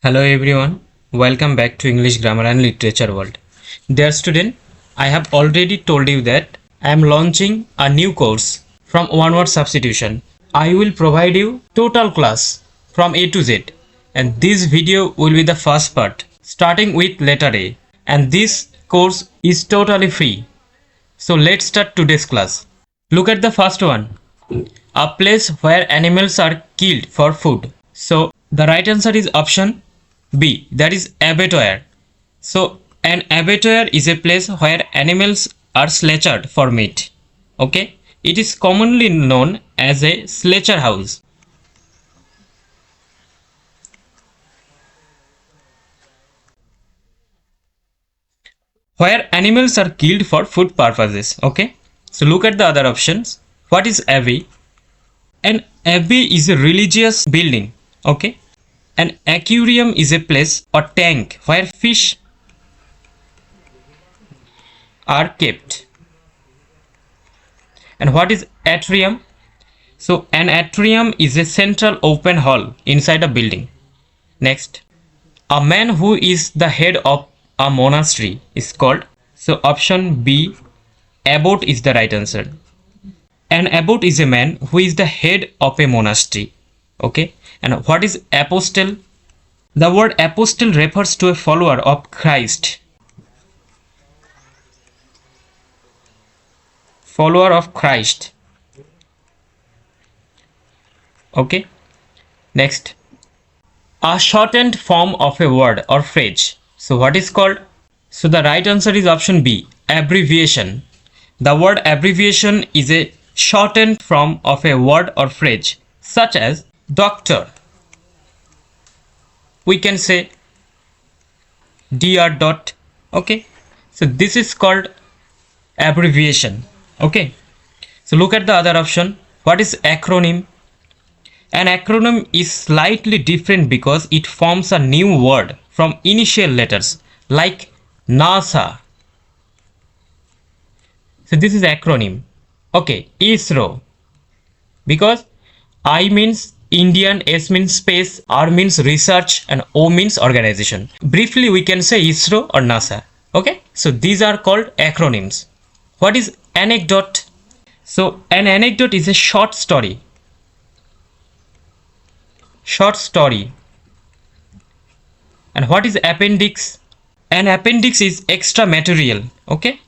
Hello everyone, welcome back to English Grammar and Literature World. Dear student, I have already told you that I am launching a new course from One Word Substitution. I will provide you total class from A to Z, and this video will be the first part starting with letter A, and this course is totally free. So let's start today's class. Look at the first one. A place where animals are killed for food. So the right answer is option B, that is abattoir. So an abattoir is a place where animals are slaughtered for meat. Okay, it is commonly known as a slaughterhouse. Where animals are killed for food purposes. Okay, so look at the other options. What is abbey? An abbey is a religious building. Okay, an aquarium is a place or tank where fish are kept. And what is atrium? So an atrium is a central open hall inside a building. Next, a man who is the head of a monastery is called. So option B, abbot is the right answer. An abbot is a man who is the head of a monastery. Okay, and what is apostle? The word apostle refers to a follower of Christ. Follower of Christ. Okay, next, a shortened form of a word or phrase. So what is called? So the right answer is option B, abbreviation. The word abbreviation is a shortened form of a word or phrase such as doctor. We can say dr dot. Okay, so this is called abbreviation. Okay, so look at the other option. What is acronym? An acronym is slightly different because it forms a new word from initial letters like NASA. So this is acronym. Okay, ISRO, because I means Indian, S means space, R means research, and O means organization. Briefly, we can say ISRO or NASA. Okay, so these are called acronyms. What is anecdote? So an anecdote is a short story. Short story. And what is appendix? An appendix is extra material. Okay,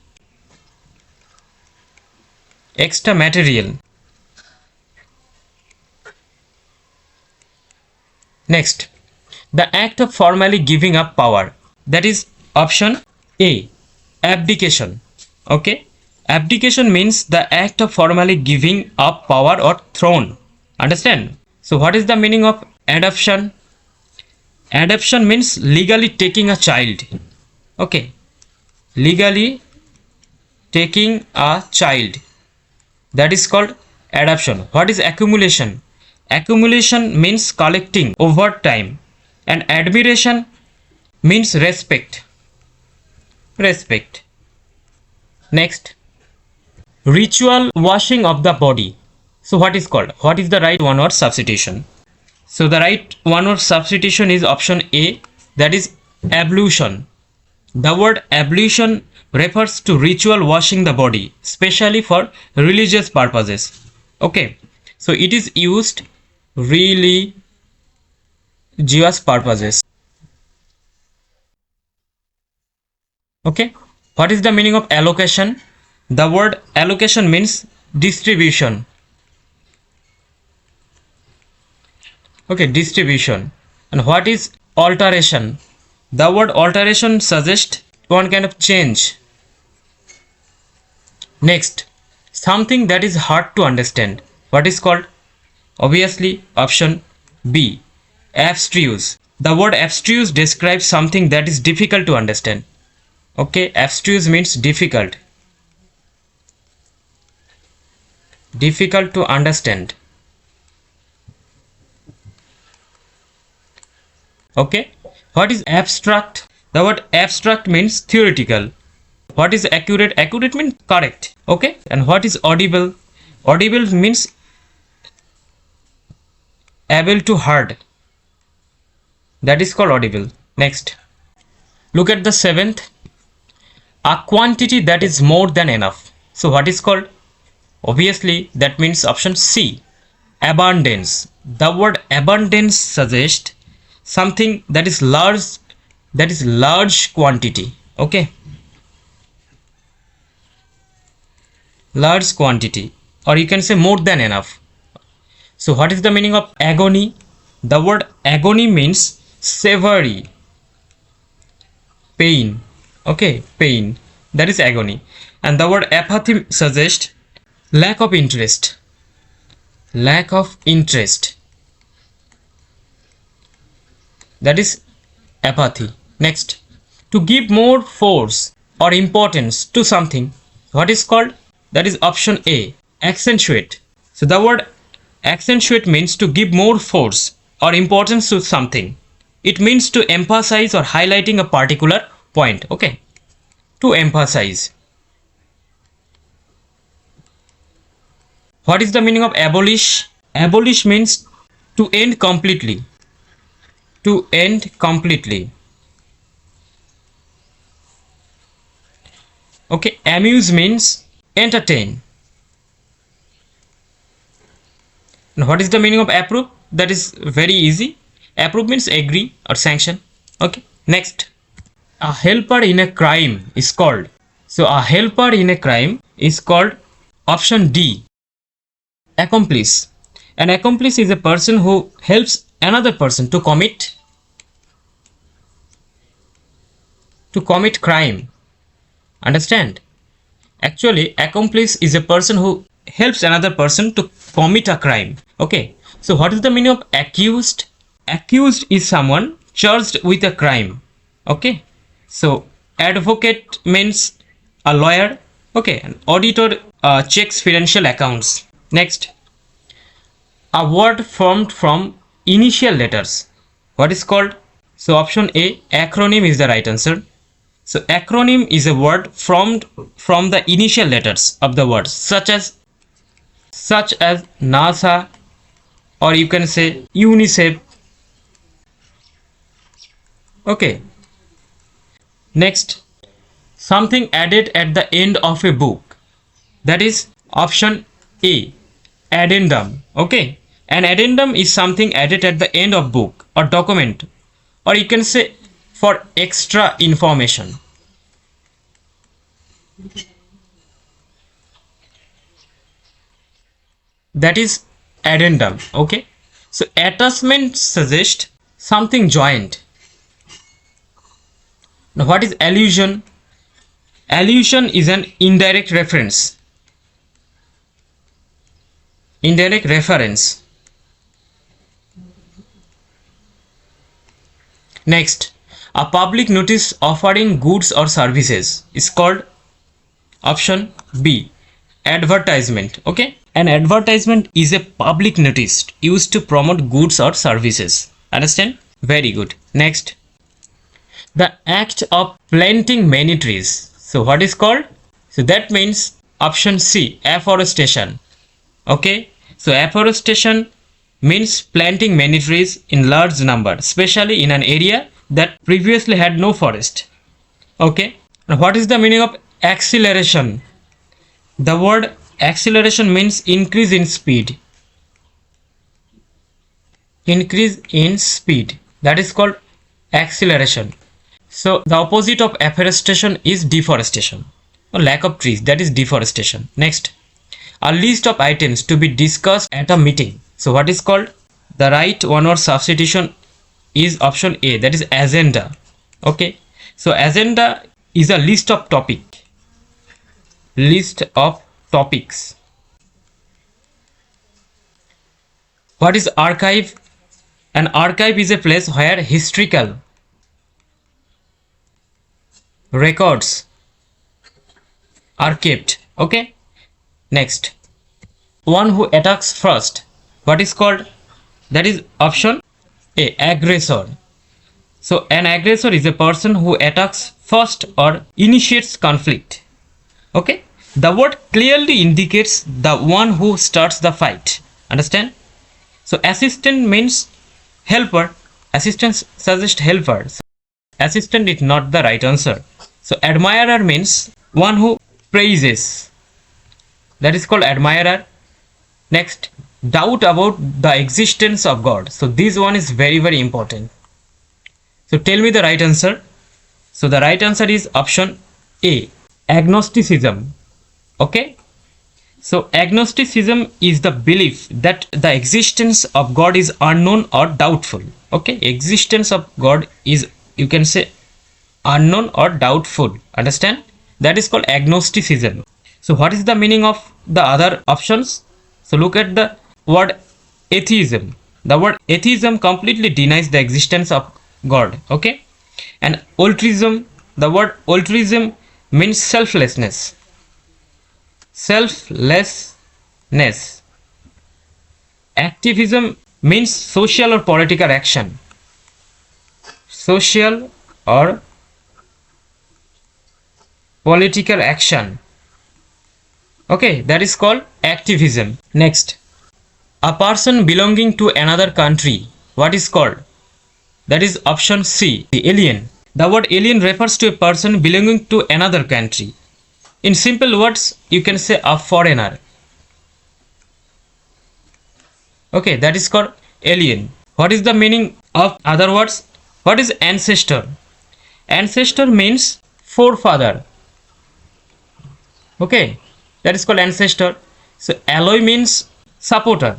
extra material. Next, the act of formally giving up power. That is option A, abdication. Okay, abdication means the act of formally giving up power or throne. Understand? So what is the meaning of adoption? Adoption means legally taking a child. Okay, legally taking a child. That is called adoption. What is accumulation? Accumulation means collecting over time, and admiration means respect. Respect. Next, ritual washing of the body. So what is called? What is the right one word substitution? So the right one word substitution is option A, that is ablution. The word ablution refers to ritual washing the body, especially for religious purposes. Okay, so it is used religious purposes. Okay, what is the meaning of allocation? The word allocation means distribution. Okay, distribution. And what is alteration? The word alteration suggests one kind of change. Next, something that is hard to understand. What is called? Obviously, option B, abstruse. The word abstruse describes something that is difficult to understand. Okay, abstruse means difficult. Difficult to understand. Okay, what is abstract? The word abstract means theoretical. What is accurate? Accurate means correct. Okay, and what is audible? Audible means able to heard. That is called audible. Next, look at the seventh. A quantity that is more than enough. So what is called? Obviously, that means option C, abundance. The word abundance suggests something that is large quantity. Okay, large quantity, or you can say more than enough. So what is the meaning of agony? The word agony means severely pain. Okay, pain, that is agony. And the word apathy suggests lack of interest. Lack of interest, that is apathy. Next, to give more force or importance to something, what is called? That is option A, accentuate. So the word accentuate means to give more force or importance to something. It means to emphasize or highlighting a particular point. Okay, to emphasize. What is the meaning of abolish? Abolish means to end completely. To end completely. Okay, amuse means entertain. Now, what is the meaning of approve? That is very easy. Approve means agree or sanction. Okay, next, a helper in a crime is called. So, a helper in a crime is called option D, accomplice. An accomplice is a person who helps another person to commit crime. Understand? Actually, accomplice is a person who helps another person to commit a crime. Okay, so what is the meaning of accused? Accused is someone charged with a crime. Okay, so advocate means a lawyer. Okay, an auditor checks financial accounts. Next, a word formed from initial letters. What is called? So option A, acronym is the right answer. So acronym is a word formed from the initial letters of the words, such as NASA, or you can say UNICEF. Okay. Next, something added at the end of a book. That is option A, addendum. Okay. An addendum is something added at the end of book or document, or you can say for extra information. That is addendum. Okay, so attachment suggests something joined. Now what is allusion? Allusion is an indirect reference. Indirect reference. Next, a public notice offering goods or services is called option B, advertisement. Okay, an advertisement is a public notice used to promote goods or services. Understand? Very good. Next, the act of planting many trees. So what is called? So that means option C, afforestation. Okay, so afforestation means planting many trees in large number, especially in an area that previously had no forest. Okay, now what is the meaning of acceleration? The word acceleration means increase in speed. Increase in speed, that is called acceleration. So the opposite of afforestation is deforestation, or lack of trees, that is deforestation. Next, a list of items to be discussed at a meeting. So what is called? The right one word substitution is option A, that is agenda. Okay, so agenda is a list of topics. What is archive? An archive is a place where historical records are kept. Okay, next, one who attacks first. What is called? That is option A, aggressor. So an aggressor is a person who attacks first or initiates conflict. Okay, the word clearly indicates the one who starts the fight. Understand? So assistant means helper, Assistant suggests helper. Assistant is not the right answer. So admirer means one who praises. That is called admirer. Next, doubt about the existence of God. So this one is very, very important. So tell me the right answer. So the right answer is option A, agnosticism. Okay. So agnosticism is the belief that the existence of God is unknown or doubtful. Okay. Existence of God is, you can say, unknown or doubtful. Understand? That is called agnosticism. So what is the meaning of the other options? So look at the word atheism. The word atheism completely denies the existence of God. Okay. And altruism, the word altruism means selflessness. Selflessness. Activism means social or political action. Social or political action. Okay, that is called activism. Next, a person belonging to another country. What is called? That is option C, the alien. The word alien refers to a person belonging to another country. In simple words, you can say a foreigner. Okay, that is called alien. What is the meaning of other words? What is ancestor? Ancestor means forefather. Okay, that is called ancestor. So alloy means supporter.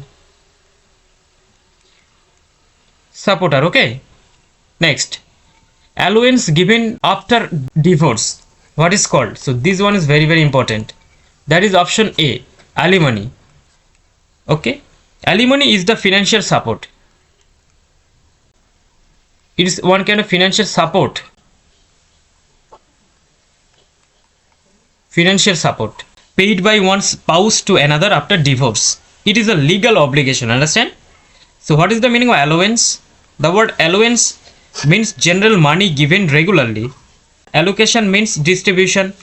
Supporter, okay. Next, allowance given after divorce. What is called? So this one is very, very important. That is option A, alimony. Okay, alimony is the financial support. It is one kind of financial support. Financial support paid by one spouse to another after divorce. It is a legal obligation. Understand? So what is the meaning of allowance? The word allowance means general money given regularly. Allocation means distribution.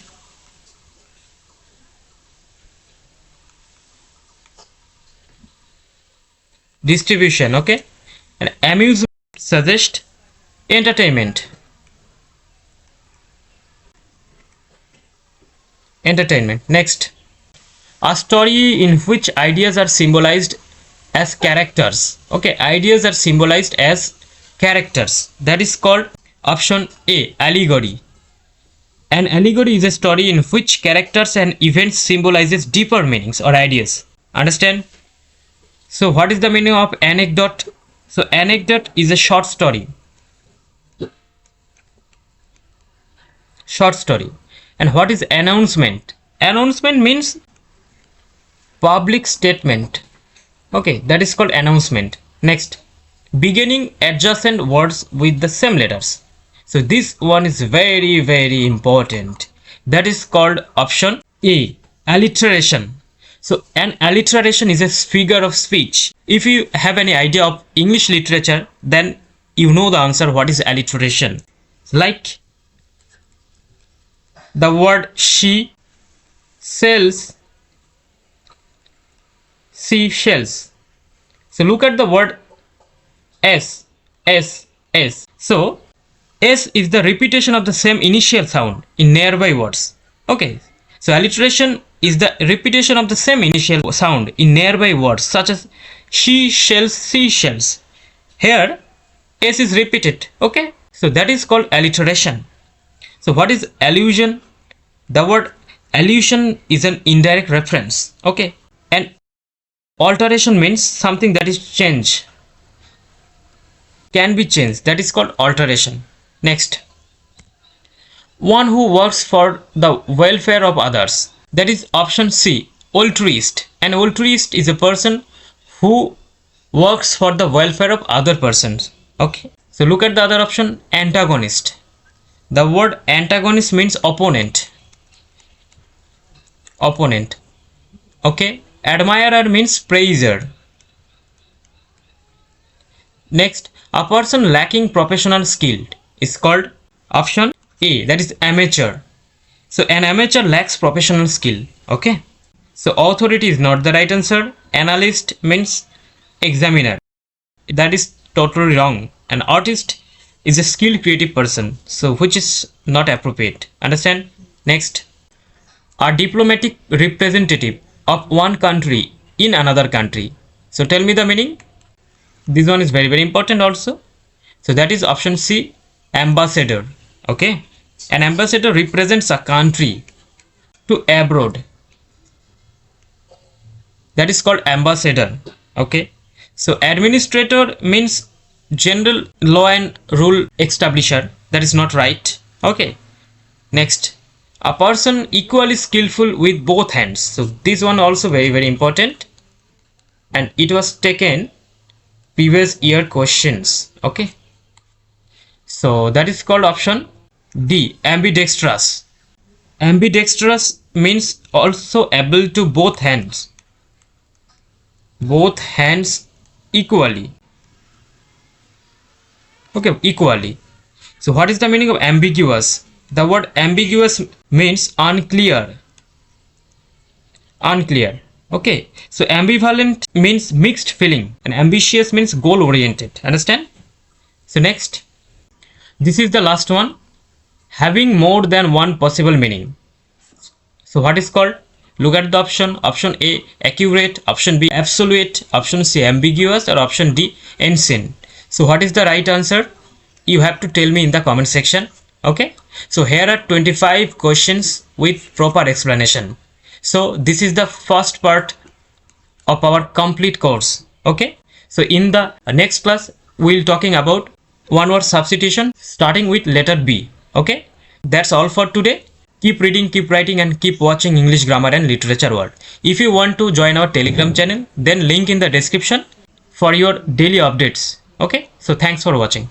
Distribution, okay. And amusement suggests entertainment. Entertainment. Next, a story in which ideas are symbolized as characters. Okay, ideas are symbolized as characters. That is called option A, allegory. An allegory is a story in which characters and events symbolizes deeper meanings or ideas. Understand? So what is the meaning of anecdote? So anecdote is a short story. Short story. And what is announcement? Announcement means public statement. Okay, that is called announcement. Next, beginning adjacent words with the same letters. So this one is very, very important. That is called option A, alliteration. So an alliteration is a figure of speech. If you have any idea of English literature, then you know the answer what is alliteration. Like the word she sells, she shells. So look at the word S. So S is the repetition of the same initial sound in nearby words. Okay. So alliteration is the repetition of the same initial sound in nearby words such as she shells, seashells. Here S is repeated. Okay. So that is called alliteration. So what is allusion? The word allusion is an indirect reference. Okay. And alteration means something that is changed. Can be changed. That is called alteration. Next. One who works for the welfare of others. That is option C, altruist. An altruist is a person who works for the welfare of other persons. Okay. So look at the other option, antagonist. The word antagonist means opponent. Opponent. Okay. Admirer means praiser. Next, a person lacking professional skill is called option A, that is amateur. So an amateur lacks professional skill. Okay. So authority is not the right answer. Analyst means examiner. That is totally wrong. An artist is a skilled creative person, so which is not appropriate. Understand? Next, a diplomatic representative of one country in another country. So tell me the meaning. This one is very very important also. So that is option C, ambassador. Okay, an ambassador represents a country to abroad. That is called ambassador. Okay, so administrator means general law and rule establisher. That is not right. Okay, next, a person equally skillful with both hands. So this one also very very important, and it was taken previous year questions. Okay, so that is called option D, ambidextrous. Ambidextrous means also able to both hands equally. Okay, equally. So what is the meaning of ambiguous? The word ambiguous means unclear. Okay, so ambivalent means mixed feeling, and ambitious means goal oriented. Understand? So next, this is the last one, having more than one possible meaning. So what is called? Look at the option. Option A, accurate. Option B, absolute. Option C, ambiguous. Or option D, ancient. So what is the right answer? You have to tell me in the comment section. Okay, so here are 25 questions with proper explanation. So this is the first part of our complete course. Okay, so in the next class we'll talking about one word substitution starting with letter B. Okay, that's all for today. Keep reading, keep writing, and keep watching English Grammar and Literature World. If you want to join our Telegram channel, then link in the description for your daily updates. Okay, so thanks for watching.